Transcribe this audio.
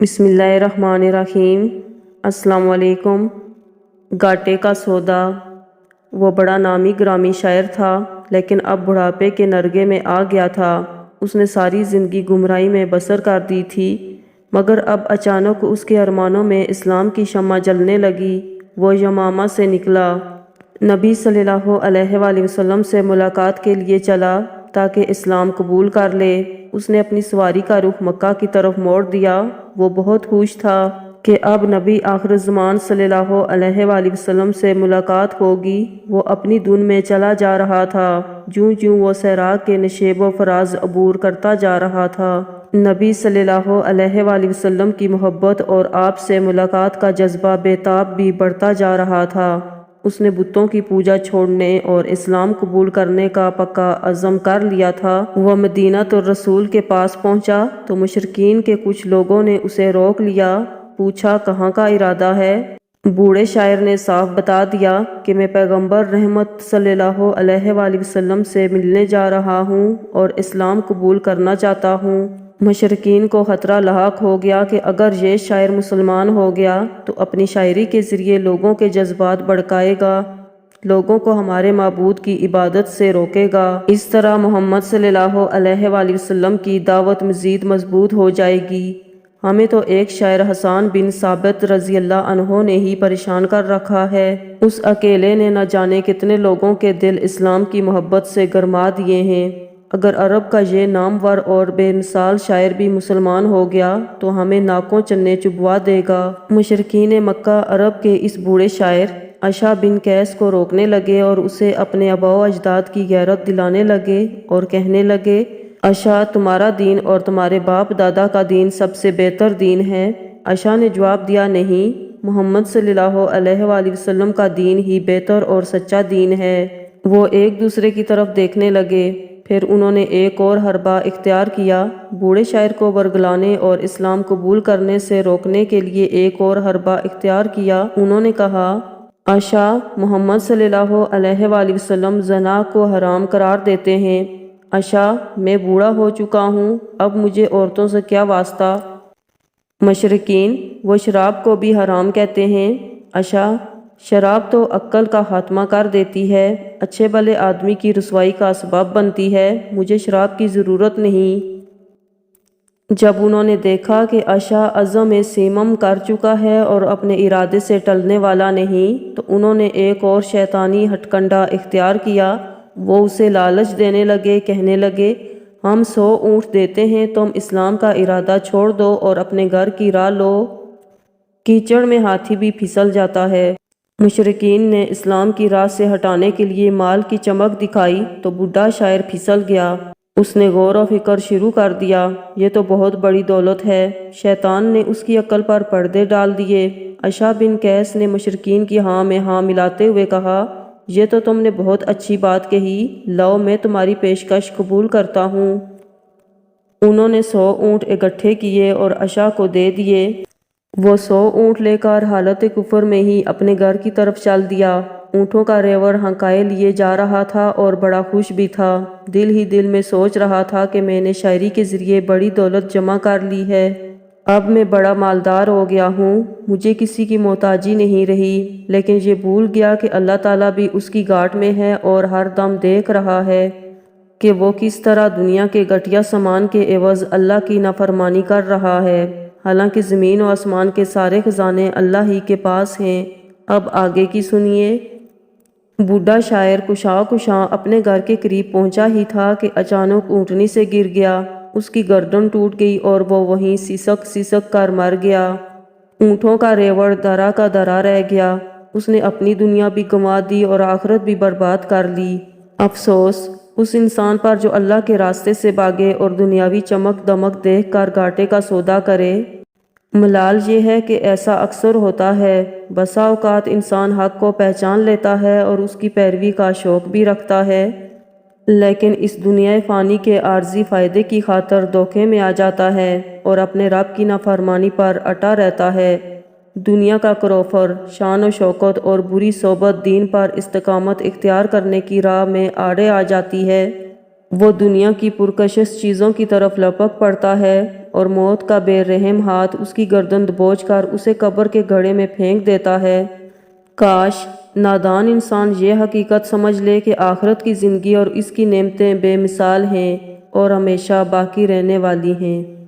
بسم اللہ الرحمن الرحیم۔ السلام علیکم۔ گاٹے کا سودا۔ وہ بڑا نامی گرامی شاعر تھا، لیکن اب بڑھاپے کے نرگے میں آ گیا تھا۔ اس نے ساری زندگی گمراہی میں بسر کر دی تھی، مگر اب اچانک اس کے ارمانوں میں اسلام کی شمع جلنے لگی۔ وہ یمامہ سے نکلا، نبی صلی اللہ علیہ وآلہ وسلم سے ملاقات کے لیے چلا تاکہ اسلام قبول کر لے۔ اس نے اپنی سواری کا رخ مکہ کی طرف موڑ دیا۔ وہ بہت خوش تھا کہ اب نبی آخر الزمان صلی اللہ علیہ وآلہ وسلم سے ملاقات ہوگی۔ وہ اپنی دھن میں چلا جا رہا تھا، جوں جوں وہ صحرا کے نشیب و فراز عبور کرتا جا رہا تھا۔ نبی صلی اللہ علیہ وآلہ وسلم کی محبت اور آپ سے ملاقات کا جذبہ بے تاب بھی بڑھتا جا رہا تھا۔ اس نے بتوں کی پوجا چھوڑنے اور اسلام قبول کرنے کا پکا عزم کر لیا تھا۔ وہ مدینۃ الرسول کے پاس پہنچا تو مشرکین کے کچھ لوگوں نے اسے روک لیا۔ پوچھا کہاں کا ارادہ ہے؟ بوڑھے شاعر نے صاف بتا دیا کہ میں پیغمبر رحمت صلی اللہ علیہ وآلہ وسلم سے ملنے جا رہا ہوں اور اسلام قبول کرنا چاہتا ہوں۔ مشرکین کو خطرہ لاحق ہو گیا کہ اگر یہ شاعر مسلمان ہو گیا تو اپنی شاعری کے ذریعے لوگوں کے جذبات بھڑکائے گا، لوگوں کو ہمارے معبود کی عبادت سے روکے گا۔ اس طرح محمد صلی اللہ علیہ وآلہ وسلم کی دعوت مزید مضبوط ہو جائے گی۔ ہمیں تو ایک شاعر حسان بن ثابت رضی اللہ عنہ نے ہی پریشان کر رکھا ہے۔ اس اکیلے نے نہ جانے کتنے لوگوں کے دل اسلام کی محبت سے گرما دیے ہیں۔ اگر عرب کا یہ نامور اور بے مثال شاعر بھی مسلمان ہو گیا تو ہمیں ناکوں چنے چبوا دے گا۔ مشرکین مکہ عرب کے اس بوڑھے شاعر عشا بن قیس کو روکنے لگے اور اسے اپنے آباء و اجداد کی غیرت دلانے لگے اور کہنے لگے، عشا تمہارا دین اور تمہارے باپ دادا کا دین سب سے بہتر دین ہے۔ عشا نے جواب دیا، نہیں، محمد صلی اللہ علیہ وآلہ وسلم کا دین ہی بہتر اور سچا دین ہے۔ وہ ایک دوسرے کی طرف دیکھنے لگے، پھر انہوں نے ایک اور حربہ اختیار کیا۔ بوڑھے شاعر کو ورگلانے اور اسلام قبول کرنے سے روکنے کے لیے ایک اور حربہ اختیار کیا۔ انہوں نے کہا، عشا، محمد صلی اللہ علیہ وآلہ وسلم زنا کو حرام قرار دیتے ہیں۔ عشا، میں بوڑھا ہو چکا ہوں، اب مجھے عورتوں سے کیا واسطہ؟ مشرکین، وہ شراب کو بھی حرام کہتے ہیں۔ عشا، شراب تو عقل کا خاتمہ کر دیتی ہے، اچھے بھلے آدمی کی رسوائی کا سبب بنتی ہے، مجھے شراب کی ضرورت نہیں۔ جب انہوں نے دیکھا کہ عشا عزم صمم کر چکا ہے اور اپنے ارادے سے ٹلنے والا نہیں، تو انہوں نے ایک اور شیطانی ہتھ کنڈا اختیار کیا۔ وہ اسے لالچ دینے لگے، کہنے لگے، ہم 100 اونٹ دیتے ہیں، تم اسلام کا ارادہ چھوڑ دو اور اپنے گھر کی راہ لو۔ کیچڑ میں ہاتھی بھی پھسل جاتا ہے۔ مشرکین نے اسلام کی راہ سے ہٹانے کے لیے مال کی چمک دکھائی تو بوڑھا شاعر پھسل گیا۔ اس نے غور و فکر شروع کر دیا، یہ تو بہت بڑی دولت ہے۔ شیطان نے اس کی عقل پر پردے ڈال دیے۔ عشا بن قیس نے مشرکین کی ہاں میں ہاں ملاتے ہوئے کہا، یہ تو تم نے بہت اچھی بات کہی، لاؤ میں تمہاری پیشکش قبول کرتا ہوں۔ انہوں نے 100 اونٹ اکٹھے کیے اور عشا کو دے دیے۔ وہ 100 اونٹ لے کر حالت کفر میں ہی اپنے گھر کی طرف چل دیا۔ اونٹوں کا ریوڑ ہنکائے لیے جا رہا تھا اور بڑا خوش بھی تھا۔ دل ہی دل میں سوچ رہا تھا کہ میں نے شاعری کے ذریعے بڑی دولت جمع کر لی ہے، اب میں بڑا مالدار ہو گیا ہوں، مجھے کسی کی محتاجی نہیں رہی۔ لیکن یہ بھول گیا کہ اللہ تعالیٰ بھی اس کی گھاٹ میں ہے اور ہر دم دیکھ رہا ہے کہ وہ کس طرح دنیا کے گھٹیا سامان کے عوض اللہ کی نافرمانی کر رہا ہے، حالانکہ زمین و آسمان کے سارے خزانے اللہ ہی کے پاس ہیں۔ اب آگے کی سنیے۔ بوڑھا شاعر کشاں کشاں اپنے گھر کے قریب پہنچا ہی تھا کہ اچانک اونٹنی سے گر گیا۔ اس کی گردن ٹوٹ گئی اور وہ وہیں سسک سسک کر مر گیا۔ اونٹوں کا ریوڑ درا کا درا رہ گیا۔ اس نے اپنی دنیا بھی گنوا دی اور آخرت بھی برباد کر لی۔ افسوس اس انسان پر جو اللہ کے راستے سے بھاگے اور دنیاوی چمک دمک دیکھ کر گھاٹے کا سودا کرے۔ ملال یہ ہے کہ ایسا اکثر ہوتا ہے۔ بسا اوقات انسان حق کو پہچان لیتا ہے اور اس کی پیروی کا شوق بھی رکھتا ہے، لیکن اس دنیا فانی کے عارضی فائدے کی خاطر دھوکے میں آ جاتا ہے اور اپنے رب کی نافرمانی پر اٹا رہتا ہے۔ دنیا کا کروفر، شان و شوکت اور بری صحبت دین پر استقامت اختیار کرنے کی راہ میں آڑے آ جاتی ہے۔ وہ دنیا کی پرکشش چیزوں کی طرف لپک پڑتا ہے اور موت کا بے رحم ہاتھ اس کی گردن دبوچ کر اسے قبر کے گڑھے میں پھینک دیتا ہے۔ کاش نادان انسان یہ حقیقت سمجھ لے کہ آخرت کی زندگی اور اس کی نعمتیں بے مثال ہیں اور ہمیشہ باقی رہنے والی ہیں۔